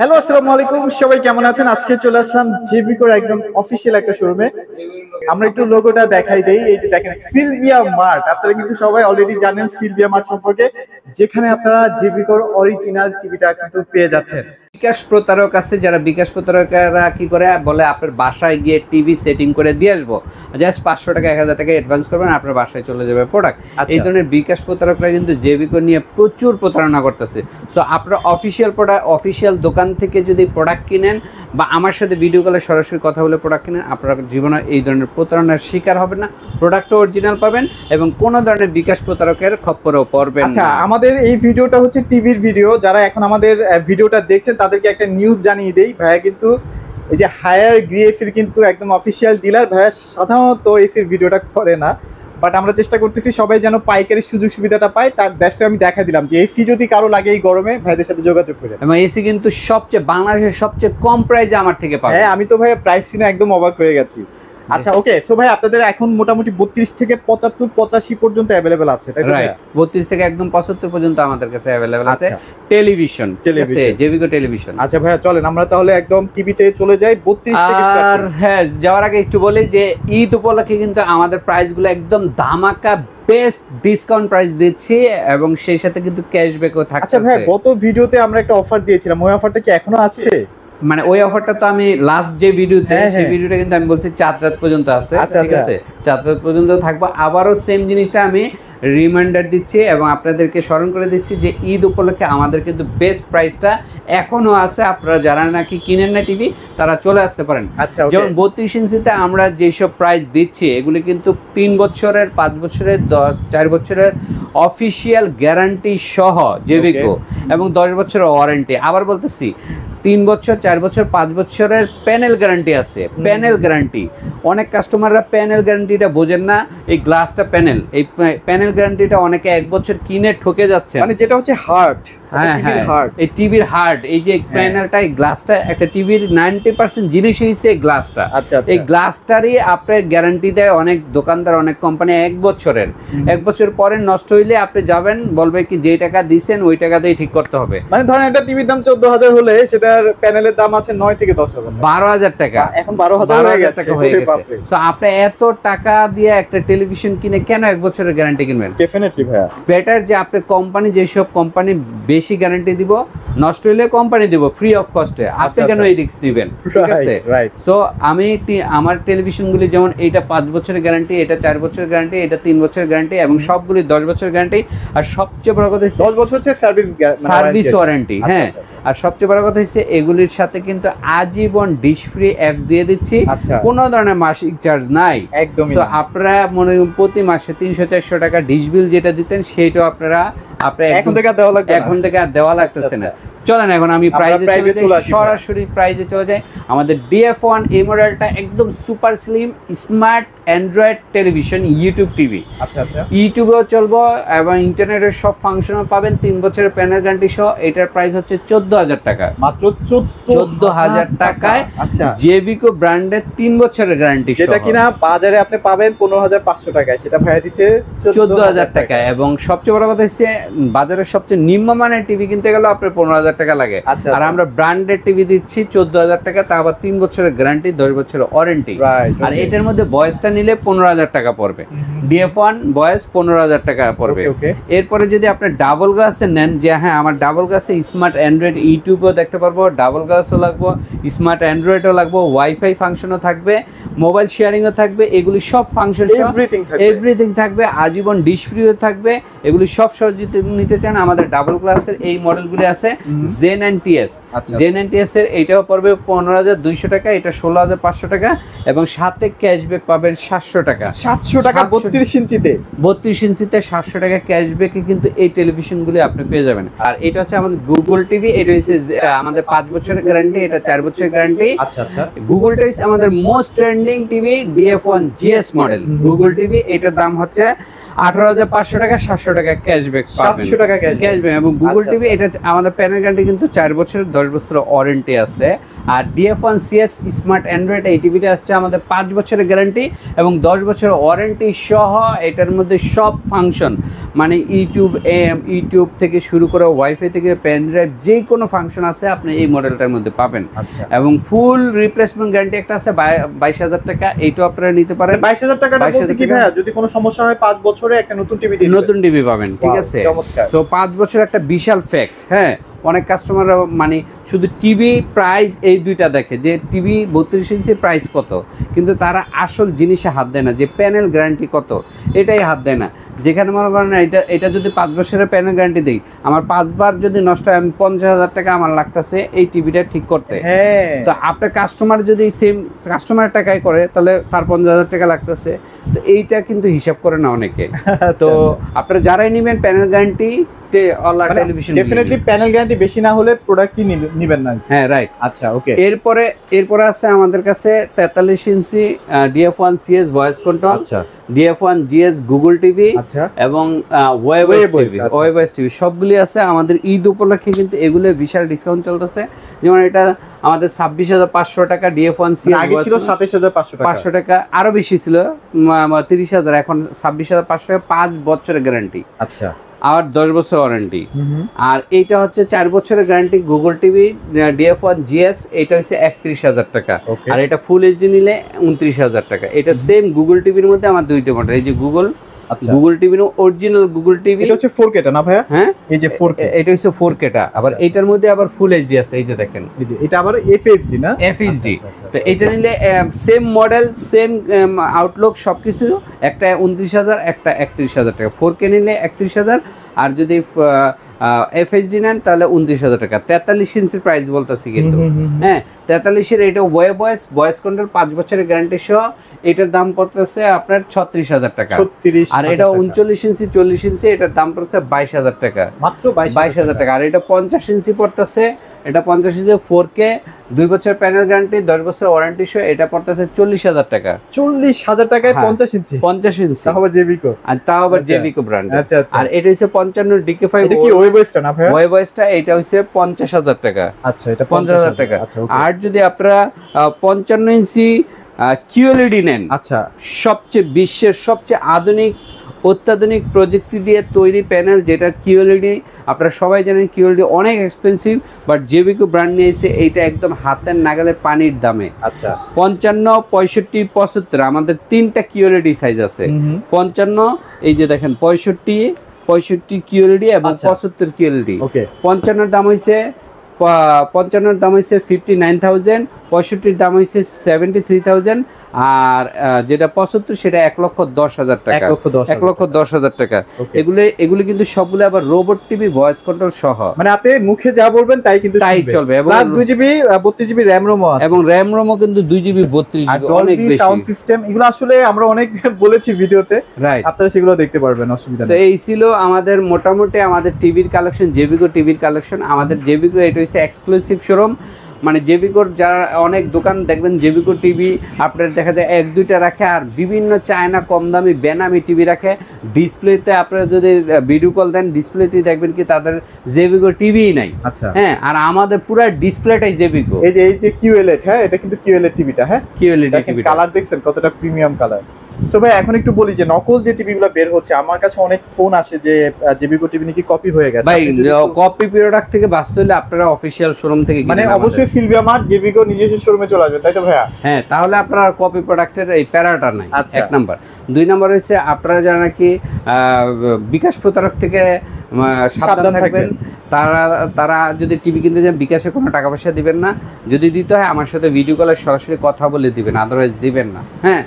Hello, আসসালামু আলাইকুম। সবাই কেমন আছেন? আজকে চলে আসলাম জেভিকোর একদম অফিসিয়াল একটা শোরুমে। আমরা একটু লোগোটা দেখাই দেই। এই যে দেখেন, সিলভিয়া মার্ট। আপনারা কিন্তু সবাই অলরেডি জানেন সিলভিয়া মার্ট সম্পর্কে, যেখানে আপনারা জেভিকোর অরিজিনাল টিভিটা কিন্তু পেয়ে যাচ্ছেন। বিকাশ প্রতারক আছে, যারা বিকাশ প্রতারকরা কি করে বলে আপনার বাসায় গিয়ে টিভি সেটিং করে দিয়ে আসবো, জাস্ট 500 টাকা 1000 টাকা অ্যাডভান্স করবেন, আপনার বাসায় চলে যাবে প্রোডাক্ট। এই ধরনের বিকাশ প্রতারকরা কিন্তু জেভিকো নিয়ে প্রচুর প্রতারণা করতেছে। সো আপনার অফিসিয়াল দোকান থেকে যদি প্রোডাক্ট কিনেন বা আমার সাথে ভিডিও কলে সরাসরি কথা বলে প্রোডাক্ট কিনেন, আপনার জীবনে এই ধরনের প্রতারণার শিকার হবেন না, প্রোডাক্টও অরিজিনাল পাবেন এবং কোনো ধরনের বিকাশ প্রতারকের খপ্পরেও পড়বেন না। আচ্ছা, আমাদের এই ভিডিওটা হচ্ছে টিভির ভিডিও। যারা এখন আমাদের ভিডিওটা দেখছেন তাদেরকে একটা নিউজ জানিয়ে দেই। ভাইয়া কিন্তু এই যে হায়ার গ্রিএসির কিন্তু একদম অফিসিয়াল ডিলার। ভাইয়া সাধারণত এসির ভিডিওটা করে না, বাট আমরা চেষ্টা করতেছি সবাই যেন পাইকারি সুযোগ সুবিধাটা পায়। তার দ্যাটসে আমি দেখা দিলাম যে এসি যদি কারো লাগে এই গরমে, ভাইদের সাথে যোগাযোগ করে। এবং এসি কিন্তু বাংলাদেশের সবচেয়ে কম প্রাইসে আমার থেকে পাবেন। হ্যাঁ, আমি তো ভাইয়া প্রাইস শুনে একদম অবাক হয়ে গেছি। আচ্ছা, ওকে। সো ভাই, আপনাদের এখন মোটামুটি 32 থেকে 75 85 পর্যন্ত अवेलेबल আছে, তাই তো? রাইট, 32 থেকে একদম 75 পর্যন্ত আমাদের কাছে अवेलेबल আছে। টেলিভিশন জেভিকো টেলিভিশন। আচ্ছা ভাইয়া, চলেন আমরা তাহলে একদম টিভিতে চলে যাই। 32 থেকে স্টার্ট আর হ্যাঁ, যাওয়ার আগে একটু বলি যে ঈদ উপলক্ষে কিন্তু আমাদের প্রাইসগুলো একদম ধামাকা বেস্ট ডিসকাউন্ট প্রাইস দিচ্ছি এবং সেই সাথে কিন্তু ক্যাশব্যাকও থাকছে। আচ্ছা ভাইয়া, গত ভিডিওতে আমরা একটা অফার দিয়েছিলাম, ওই অফারটা কি এখনো আছে? মানে ওই অফারটা তো আমি লাস্ট যে ভিডিওতে, সেই ভিডিওটা কিন্তু আমি বলছি 4 রাত পর্যন্ত আছে, ঠিক আছে? 4 রাত পর্যন্ত থাকবো। আবারও সেম জিনিসটা আমি রিমাইন্ডার দিচ্ছি এবং আপনাদেরকে স্মরণ করে দিচ্ছি যে ঈদ উপলক্ষে আমাদের কিন্তু বেস্ট প্রাইসটা এখনো আছে। আপনারা যারা নাকি কিনেন না টিভি, তারা চলে আসতে পারেন। যেমন 32 ইঞ্চিতে আমরা যেসব প্রাইস দিচ্ছি, এগুলি কিন্তু 3 বছরের, 5 বছরের, 4 বছরের অফিসিয়াল গ্যারান্টি সহ জেভিকো এবং 10 বছরের ওয়ারেন্টি। আবার বলতেছি, 3 বছর, 4 বছর, 5 বছরের প্যানেল গ্যারান্টি আছে। প্যানেল গ্যারান্টি, অনেক কাস্টমাররা প্যানেল গ্যারান্টিটা বোঝেন না। এই গ্লাসটা প্যানেল, এই প্যানেল গ্যারান্টিটা অনেকে 1 বছর কিনে ঠকে যাচ্ছে। মানে যেটা হচ্ছে হার্ট, হ্যাঁ, এই টিভির হার্ট, এই যে প্যানেলটা, এই গ্লাসটা, একটা টিভির 90% জিনিস হচ্ছে এই গ্লাসটা। এই গ্লাসটারই আপনার গ্যারান্টি দেয় অনেক দোকানদার, অনেক কোম্পানি 1 বছরের। 1 বছর পরে নষ্ট হইলে আপনি যাবেন, বলবে কি যে টাকা দিয়েছেন ওই টাকা দিয়ে ঠিক করতে হবে। মানে ধরেন একটা টিভির দাম 14,000 হলে সেটার প্যানেলের দাম আছে 9 থেকে 10,000, 12,000 টাকা, এখন 12,000 টাকা হয়ে গেছে। তো আপনি এত টাকা দিয়ে একটা টেলিভিশন কিনে কেন 1 বছরের গ্যারান্টি কিনবেন? ডেফিনেটলি ভাইয়া, বেটার যে আপনি কোম্পানি, যেসব কোম্পানি বেশি গ্যারান্টি দিব, নষ্ট হইলে কোম্পানি দিব ফ্রি অফ কস্টে, আপনি কেন এই রিস্ক নেবেন? ঠিক আছে। সো আমি আমার টেলিভিশনগুলি যেমন এইটা 5 বছরের গ্যারান্টি, এটা 4 বছরের গ্যারান্টি, এটা 3 বছরের গ্যারান্টি এবং সবগুলি 10 বছরের গ্যারান্টি। আর সবচেয়ে বড় কথা হচ্ছে 10 বছর হচ্ছে সার্ভিস ওয়ারেন্টি। হ্যাঁ, আর সবচেয়ে বড় কথা হচ্ছে এগুলির সাথে কিন্তু আজীবন ডিশ ফ্রি অ্যাপস দিয়ে দিচ্ছি, কোনো ধরনের মাসিক চার্জ নাই একদম। সো আপনারা মনে প্রতি মাসে 300-400 টাকা ডিশ বিল যেটা দিতেন, সেইটাও আপনারা এখন থেকে আর দেওয়া লাগতেছে না। চলেন এখন আমি সরাসরি প্রাইজে চলে যাই। আমাদের DF1 এই মডেলটা একদম super slim smart Android television, YouTube TV. ইউটিউবেও চলবো এবং ইন্টারনেটের সব ফাংশনও পাবেন। 3 বছরের প্যানেল গ্যারান্টি সহ। এটার প্রাইস হচ্ছে 14,000 টাকা, মাত্র 14,000 টাকায় জেভিকো ব্র্যান্ডের 3 বছরের গ্যারান্টি, যেটা কিনা বাজারে আপনি পাবেন 15,500 টাকায়, সেটা ভাইয়া দিচ্ছে 14,000 টাকায়। এবং সবচেয়ে বড় কথা হচ্ছে বাজারের সবচেয়ে নিম্নমানের টিভি কিনতে গেলে আপনার 15,000 টাকা লাগে, আর আমরা ব্র্যান্ডেড টিভি দিচ্ছি 14,000 টাকা, তা আবার 3 বছরের গ্যারান্টি, 10 বছরের ওয়ারেন্টি। আর এটার মধ্যে বয়সটা নিলে 15,000 টাকা পড়বে। DF1 বয়স 15,000 টাকা পড়বে। এরপরে যদি আপনি ডাবল গ্লাসে নেন, যে হ্যাঁ আমার ডাবল গ্লাসে স্মার্ট অ্যান্ড্রয়েড ইউটিউবও দেখতে পারবো, ডাবল গ্লাসও লাগবো, স্মার্ট অ্যান্ড্রয়েডও লাগবো, ওয়াইফাই ফাংশনও থাকবে, মোবাইল শেয়ারিংও থাকবে, এগুলি সব ফাংশন এভরিথিং থাকবে, আজীবন ডিশ ফ্রিও থাকবে। এগুলি সব সহজে নিতে চান, আমাদের ডাবল গ্লাসের এই মডেলগুলি আছে। Z9TS, Z9TS এর এইটাও পড়বে 15,200 টাকা, এটা 16,500 টাকা এবং সাথে ক্যাশব্যাক পাবেন 700 টাকা। 700 টাকা 32 ইঞ্চিতে, 32 ইঞ্চিতে 700 টাকা ক্যাশব্যাকে কিন্তু এই টেলিভিশনগুলি আপনি পেয়ে যাবেন। আর এটা হচ্ছে আমাদের গুগল টিভি, এটা হচ্ছে আমাদের 5 বছরের গ্যারান্টি, এটা 4 বছরের গ্যারান্টি। গুগলটা হচ্ছে আমাদের most trending TV, DF1 GS model Google TV. এটার দাম হচ্ছে 18,500 টাকা, 700 টাকা ক্যাশব্যাক পাবেন, 700 টাকা ক্যাশব্যাক। এবং গুগল টিভি এটা আমাদের প্যানেল গ্যারান্টি কিন্তু 4 বছর, 10 বছর ওয়ারেন্টি আছে। আর DF1CS স্মার্ট অ্যান্ড্রয়েড এই টিভিটা হচ্ছে আমাদের 5 বছরের গ্যারান্টি এবং 10 বছরের ওয়ারেন্টি সহ। এটার মধ্যে সব ফাংশন মানে ইউটিউব থেকে শুরু করে ওয়াইফাই থেকে পেন ড্রাইভ যে কোনো ফাংশন আছে আপনি এই মডেলটার মধ্যে পাবেন। আচ্ছা, এবং ফুল রিপ্লেসমেন্ট গ্যারান্টি একটা আছে 22,000 টাকা, এইটাও আপনারা নিতে পারেন। 22,000 টাকাটা বলতে কি ভাইয়া, যদি কোনো সমস্যা হয় 5 বছরে একটা নতুন টিভি দিবেন, নতুন টিভি পাবেন, ঠিক আছে। সো 5 বছর একটা বিশাল ফ্যাক্ট। হ্যাঁ, অনেক কাস্টমার মানে শুধু টিভি প্রাইস এই দুইটা দেখে যে টিভি 32 ইঞ্চি প্রাইস কত, কিন্তু তারা আসল জিনিসে হাত দেয় না, যে প্যানেল গ্যারান্টি কত এটাই হাত দেয় না। যেখানে মনে করেন এটা যদি 5 বছরের প্যানেল গ্যারান্টি দিই, আমার 5 বার যদি নষ্ট হয় আমি 50,000 টাকা আমার লাগতেছে এই টিভিটা ঠিক করতে। তো আপনার কাস্টমার যদি সেম কাস্টমারের টাকায় করে তাহলে তার 50,000 টাকা লাগতেছে। তো এইটা কিন্তু হিসাব করে না অনেকে। তো আপনারা যারাই নেবেন panel guarantee television definitely panel guarantee বেশি না হলে প্রোডাক্টই নেবেন না। হ্যাঁ, রাইট। আচ্ছা, ওকে। এরপরে আছে আমাদের কাছে 43 ইঞ্চি DF1CS ভয়েস কন্ট্রোল, আচ্ছা, DF1GS গুগল টিভি, আচ্ছা, এবং ওয়েবওয়েস টিভি সবগুলি আছে। আমাদের ঈদ উপলক্ষে কিন্তু এগুলো বিশাল ডিসকাউন্ট চলতেছে। যেমন এটা আমাদের 26,500 টাকা DF1CS, আগে ছিল 27,500 টাকা, আরো বেশি ছিল 30,000, এখন 26,500 টাকা, 5 বছরের গ্যারান্টি। আচ্ছা, আর 10 বছর ওয়ারেন্টি। আর এইটা হচ্ছে 4 বছরের গ্যারান্টি গুগল টিভি DF1GS, এটা হচ্ছে 31,000 টাকা। আর এটা ফুল এইচডি নিলে 29,000 টাকা। এটা সেম গুগল টিভির মধ্যে আমার দুইটা মডেল, এই যে গুগল টিভির অরিজিনাল গুগল টিভি, এটা হচ্ছে 4K টা না ভাইয়া? হ্যাঁ, এই যে 4K, এটা হচ্ছে 4K টা। আবার এটার মধ্যে আবার ফুল এইচডি আছে, এই যে দেখেন, এই যে এটা আবার FHD না, FHD। তো এটা নিলে সেম মডেল সেম আউটলুক সবকিছু, একটা 29,000 একটা 31,000 টাকা। 4K নিলে 31,000, আর যদি FHD নেন তাহলে 29,000 টাকা। 43 ইঞ্চির প্রাইস বলতেছি কিন্তু। হ্যাঁ, 43-এর এটা ভয়েস কন্ট্রোল 5 বছরের গ্যারান্টি সহ, এটার দাম পড়তেছে আপনার 36,000 টাকা। আর এটা 39 ইঞ্চি 40 ইঞ্চি, এটার দাম পড়ছে 22,000 টাকা, মাত্র 22,000 টাকা। আর এটা 50 ইঞ্চি পড়তেছে, এটা 50 ইঞ্চি 4K 2 বছর প্যানেল গ্যারান্টি 10 বছর ওয়ারেন্টি সহ, এটা পড়তেছে 40,000 টাকা। 40,000 টাকায় 50 ইঞ্চি, তাও আবার জেবিকো, আর তাও আবার জেবিকো ব্র্যান্ড। আর এটা হচ্ছে 55 DK5, এটা কি ওয়েবওয়েসটা না ভাই? ওয়েবওয়েসটা এটা হচ্ছে 50,000 টাকা। আচ্ছা, এটা 50,000 টাকা। আর যদি আপনারা 55 ইঞ্চি QLED নেন, আচ্ছা, সবচেয়ে বিশ্বের সবচেয়ে আধুনিক অত্যাধুনিক প্রযুক্তি দিয়ে তৈরি প্যানেল, যেটা QLED, আপনারা সবাই জানেন QLED অনেক এক্সপেন্সিভ, বাট জেবিকো ব্র্যান্ড নিয়েছে এইটা একদম হাতের নাগালে পানির দামে। আচ্ছা, 55, 65, 75 আমাদের 3টা QLED সাইজ আছে। 55, এই যে দেখেন 65 QLED এবং 75 QLED। 55 দাম হইছে 59,000, 65 দাম হইছে 73,000, আর যেটা 75 সেটা 1,10,000 টাকা, 1,10,000 টাকা। এগুলি কিন্তু সবগুলো আবার রোবট টিভি ভয়েস কন্ট্রোল সহ, মানে আপনি মুখে যা বলবেন তাই কিন্তু তাই চলবে। এবং 2GB 32GB RAM ROM আছে, এবং RAM ROM কিন্তু 2GB 32GB, অনেক বেশি। সাউন্ড সিস্টেম এগুলো আসলে আমরা অনেক বলেছি ভিডিওতে, রাইট, আপনারা সেগুলো দেখতে পারবেন, অসুবিধা নেই। তো এই ছিল আমাদের মোটামুটি আমাদের টিভির কালেকশন, জেবিকো টিভির কালেকশন। আমাদের জেবিকো এটা হচ্ছে এক্সক্লুসিভ শোরুম, মানে জেবিকোর যারা অনেক দোকান দেখবেন জেবিকো টিভি আপনার দেখা যায় 1-2টা রাখে, আর বিভিন্ন চায়না কম দামি বেনামি টিভি রাখে। ডিসপ্লেতে আপনারা যদি ভিডিও কল দেন ডিসপ্লেতে দেখবেন কি তাদের জেবিকো টিভিই নাই। আচ্ছা, হ্যাঁ, আর আমাদের পুরো ডিসপ্লেটাই জেবিকো। এই যে QLED, হ্যাঁ, এটা কিন্তু QLED টিভিটা, হ্যাঁ, QLED টিভি, কালার দেখছেন কতটা প্রিমিয়াম কালার। সো ভাই এখন একটু বলি যে নকল যে টিভিগুলো বের হচ্ছে, আমার কাছে অনেক ফোন আসে যে জেবিকো টিভি নাকি কপি হয়ে গেছে। ভাই, কপি প্রোডাক্ট থেকে বাঁচতে হলে আপনারা অফিশিয়াল শোরুম থেকে কিনবেন, মানে অবশ্যই সিলভিয়া মার্ট জেবিকো নিজস্ব শোরুমে চলে আসবেন, তাই তো ভাইয়া? হ্যাঁ, তাহলে আপনারা কপি প্রোডাক্টের এই প্যারাটা নাই, এক নাম্বার। 2 নাম্বার হচ্ছে আপনারা যারা নাকি বিকাশ প্রতারক থেকে সাবধান থাকবেন। তারা যদি টিভি কিনতে যান বিকাশে কোনো টাকা পয়সা দিবেন না, যদি দিতে হয় আমার সাথে ভিডিও কলে সরাসরি কথা বলে দিবেন, আদারওয়াইজ দিবেন না। হ্যাঁ,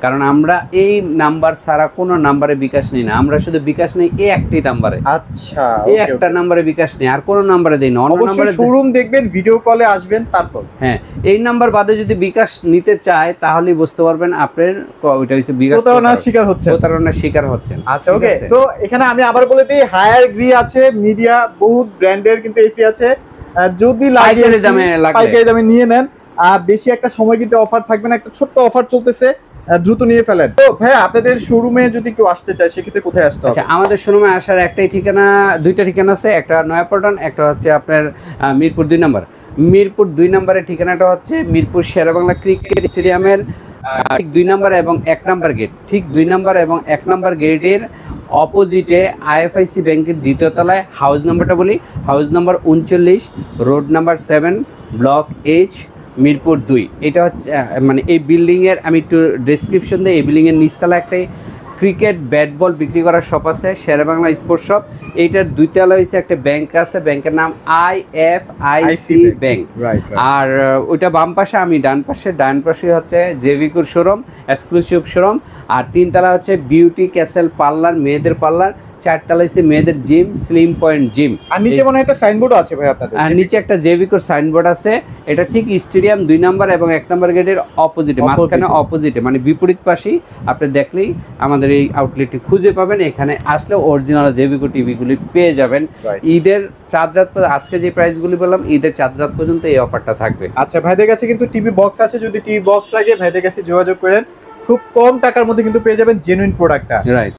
কারণ আমরা এই নাম্বার ছাড়া কোনো নাম্বারে বিকাশ নেই না, আমরা শুধু বিকাশ নেই এই একটি নাম্বারে। আচ্ছা, এই একটা নাম্বারে বিকাশ নেই, আর কোনো নাম্বারে দেই না। অন্য নাম্বারে শোরুম দেখবেন, ভিডিও কলে আসবেন, তারপর হ্যাঁ এই নাম্বার বাদে যদি বিকাশ নিতে চায় তাহলেই বুঝতে পারবেন আপনার ওইটা হচ্ছে বিকাশ প্রতারণার শিকার হচ্ছেন। আচ্ছা, ওকে। সো এখানে আমি আবার বলে দিই, হায়ার গ্রি আছে, মিডিয়া, বহুত ব্র্যান্ডের কিন্তু এসি আছে। যদি পাইকারি দামে নিয়ে নেন, বেশি একটা সময় কিন্তু অফার থাকবে না, একটা ছোট্ট অফার চলতেছে, দ্রুত নিয়ে ফেলেন। তো ভাই আপনাদের শোরুমে যদি কেউ আসতে চায় সেক্ষেত্রে কোথায় আসতে হবে? আচ্ছা, আমাদের শোরুমে আসার একটাই ঠিকানা, দুইটা ঠিকানা আছে, একটা নয়াপল্টন, একটা হচ্ছে আপনার মিরপুর 2 নম্বর। মিরপুর 2 নম্বরের ঠিকানাটা হচ্ছে মিরপুর শেরেবাংলা ক্রিকেট স্টেডিয়ামের ঠিক 2 নম্বর এবং 1 নম্বর গেট, ঠিক 2 নম্বর এবং 1 নম্বর গেটের অপোজিটে আইএফআইসি ব্যাংকের দ্বিতীয় তলায় হাউস নাম্বারটা বলি, house number 39, road number 7, block H, Mirpur 2। এটা হচ্ছে মানে এই বিল্ডিংয়ের আমি একটু ডেসক্রিপশন দিই। এই বিল্ডিংয়ের নিচতলা একটাই ক্রিকেট ব্যাট বল বিক্রি করার শপ আছে, শেরেবাংলা স্পোর্টস শপ। এইটার 2 তলা হয়েছে একটা ব্যাংক আছে, ব্যাংকের নাম আইএফআইসি ব্যাংক। আর ওইটা বাম পাশে, আমি ডান পাশে হচ্ছে জেভিকুর শোরুম, এক্সক্লুসিভ শোরুম। আর 3 তলা হচ্ছে বিউটি ক্যাসেল পার্লার, মেয়েদের পার্লার। 4 তলা হচ্ছে মেয়েদের জিম, স্লিম পয়েন্ট জিম। আর নিচে মনে হয় একটা সাইনবোর্ড আছে ভাই আপনাদের। আর নিচে একটা জেভিকোর সাইনবোর্ড আছে। এটা ঠিক স্টেডিয়াম 2 নম্বর এবং 1 নম্বর গেটের অপোজিটে, মাঝখানে অপোজিটে, মানে বিপরীত পাশেই। আপনি দেখলেই আমাদের এই আউটলেটটি খুঁজে পাবেন। এখানে আসলে অরিজিনাল জেভিকো টিভিগুলি পেয়ে যাবেন। ঈদের চাঁদ রাত, আজকে যে প্রাইসগুলি বললাম, ঈদের চাঁদ রাত পর্যন্ত এই অফারটা থাকবে। আচ্ছা, ভাইদের কাছে কিন্তু টিভি বক্স আছে, যদি টিভি বক্স লাগে ভাইদের কাছে যোগাযোগ করেন, খুব কম টাকার মধ্যে কিন্তু পেয়ে যাবেন জেনুইন প্রোডাক্টটা। রাইট।